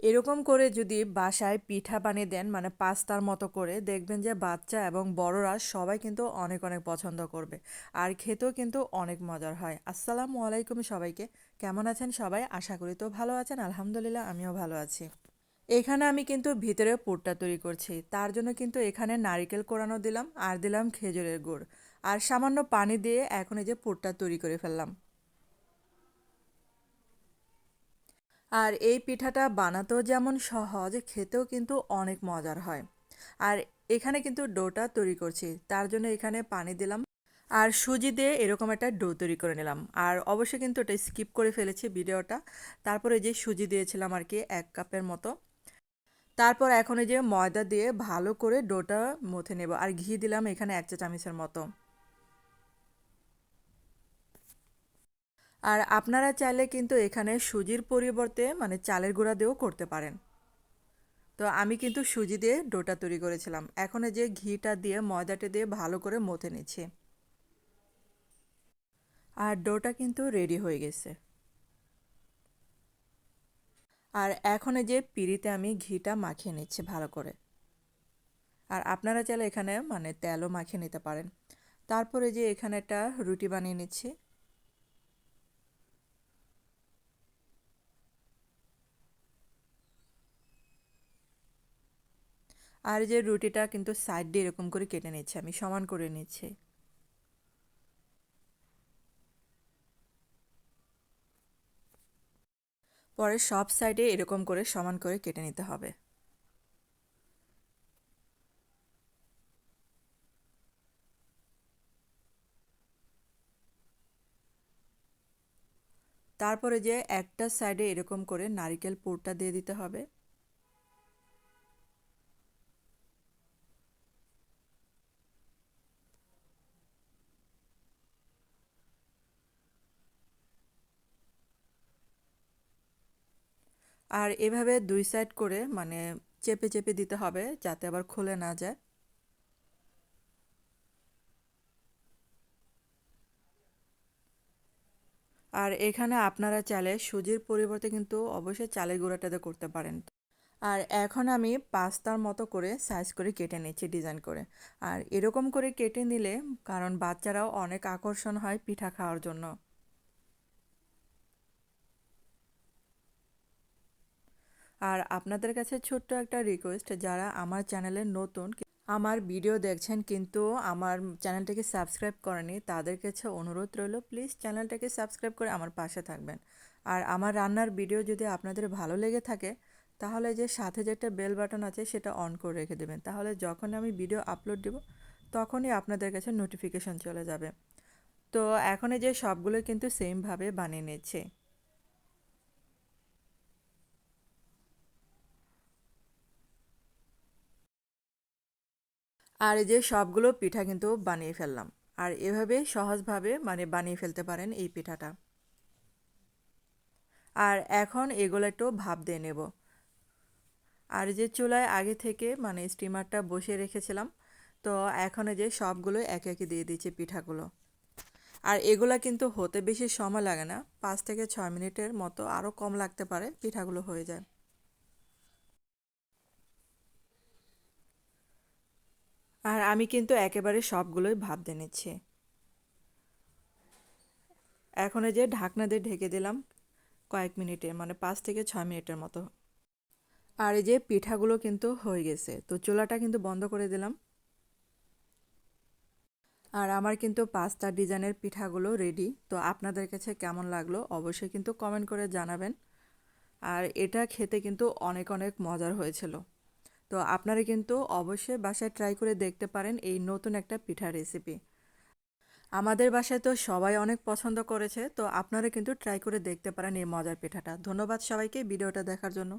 এরকম করে যদি বাসায় পিঠা বানিয়ে দেন মানে পাস্তার মতো করে দেখবেন যে বাচ্চা এবং বড়রা সবাই কিন্তু অনেক অনেক পছন্দ করবে আর খেতেও কিন্তু অনেক মজার হয়। আসসালামু আলাইকুম সবাইকে, কেমন আছেন সবাই? আশা করি তো ভালো আছেন। আলহামদুলিল্লাহ আমিও ভালো আছি। এখানে আমি কিন্তু ভিতরে পুরটা তৈরি করছি, তার জন্য কিন্তু এখানে নারকেল কোরানো দিলাম আর দিলাম খেজুরের গুড় আর সামান্য পানি দিয়ে এখন এই যে পুরটা তৈরি করে ফেললাম। আর এই পিঠাটা বানাতেও যেমন সহজ, খেতেও কিন্তু অনেক মজার হয়। আর এখানে কিন্তু ডোটা তৈরি করছি, তার জন্য এখানে পানি দিলাম আর সুজি দিয়ে এরকম একটা ডো তৈরি করে নিলাম। আর অবশ্যই কিন্তু এটা স্কিপ করে ফেলেছি ভিডিওটা। তারপরে যে সুজি দিয়েছিলাম আর কি 1 কাপের মতো। তারপর এখন এই যে ময়দা দিয়ে ভালো করে ডোটা মথে নেব আর ঘি দিলাম এখানে 1 চা চামচের মতো। আর আপনারা চাইলে কিন্তু এখানে সুজির পরিবর্তে মানে চালের গুঁড়া দিয়েও করতে পারেন। তো আমি কিন্তু সুজি দিয়ে ডোটা তৈরি করেছিলাম, এখন এই যে ঘিটা দিয়ে ময়দাটা দিয়ে ভালো করে মথে নিচ্ছি। আর ডোটা কিন্তু রেডি হয়ে গেছে। আর এখন এই যে পিঁড়িতে আমি ঘিটা মাখিয়ে নিচ্ছি ভালো করে। আর আপনারা চাইলে এখানে মানে তেলও মাখিয়ে নিতে পারেন। তারপরে যে এখানে একটা রুটি বানিয়ে নিচ্ছি। আর এই যে রুটিটা কিন্তু সাইড দিয়ে এরকম করে কেটে নিচ্ছি, আমি সমান করে নিচ্ছি। পরে সব সাইডে এরকম করে সমান করে কেটে নিতে হবে। তারপরে যে একটা সাইডে এরকম করে নারকেল পুরটা দিয়ে দিতে হবে। আর এভাবে 2 সাইড করে মানে চেপে চেপে দিতে হবে যাতে আবার খুলে না যায়। আর এখানে আপনারা চাইলে সুজির পরিবর্তে কিন্তু অবশ্যই চালের গুঁড়াটাতে করতে পারেন। আর এখন আমি পাস্তার মতো করে সাইজ করে কেটে নিচ্ছি ডিজাইন করে। আর এরকম করে কেটে নিলে কারণ বাচ্চারাও অনেক আকর্ষণ হয় পিঠা খাওয়ার জন্য। আর আপনাদের কাছে ছোট্ট একটা রিকোয়েস্ট, যারা আমার চ্যানেলে নতুন আমার ভিডিও দেখছেন কিন্তু আমার চ্যানেলটাকে সাবস্ক্রাইব করেনি, তাদের কাছে অনুরোধ রইল প্লিজ চ্যানেলটাকে সাবস্ক্রাইব করে আমার পাশে থাকবেন। আর আমার রান্নার ভিডিও যদি আপনাদের ভালো লেগে থাকে তাহলে যে সাথে যে একটা বেল বাটন আছে সেটা অন করে রেখে দেবেন, তাহলে যখন আমি ভিডিও আপলোড দেব তখনই আপনাদের কাছে নোটিফিকেশন চলে যাবে। তো এখন এই যে সবগুলো কিন্তু সেমভাবে বানিয়ে নিচ্ছে। আর এই যে সবগুলো পিঠা কিন্তু বানিয়ে ফেললাম। আর এভাবে সহজভাবে মানে বানিয়ে ফেলতে পারেন এই পিঠাটা। আর এখন এগুলো একটু ভাপ দিয়ে নেব। আর যে চুলায় আগে থেকে মানে স্টিমারটা বসিয়ে রেখেছিলাম, তো এখন এই যে সবগুলো একে একে দিয়ে দিচ্ছি পিঠাগুলো। আর এগুলা কিন্তু হতে বেশি সময় লাগে না, 5 থেকে 6 মিনিটের মতো, আরও কম লাগতে পারে, পিঠাগুলো হয়ে যায়। আর আমি কিন্তু একেবারে সবগুলোই ভাপ দিয়ে নিচ্ছি। এখন এই যে ঢাকনা দিয়ে ঢেকে দিলাম কয়েক মিনিটের মানে 5 থেকে 6 মিনিটের মতো। আর এই যে পিঠাগুলো কিন্তু হয়ে গেছে, তো চুলাটা কিন্তু বন্ধ করে দিলাম। আর আমার কিন্তু পাস্তা ডিজাইনের পিঠাগুলো রেডি। তো আপনাদের কাছে কেমন লাগলো অবশ্যই কিন্তু কমেন্ট করে জানাবেন। আর এটা খেতে কিন্তু অনেক অনেক মজার হয়েছিল। তো আপনারা কিন্তু অবশ্যই বাসায় ট্রাই করে দেখতে পারেন এই নতুন একটা পিঠা রেসিপি। আমাদের বাসায় তো সবাই অনেক পছন্দ করেছে, তো আপনারা কিন্তু ট্রাই করে দেখতে পারেন এই মজার পিঠাটা। ধন্যবাদ সবাইকে ভিডিওটা দেখার জন্য।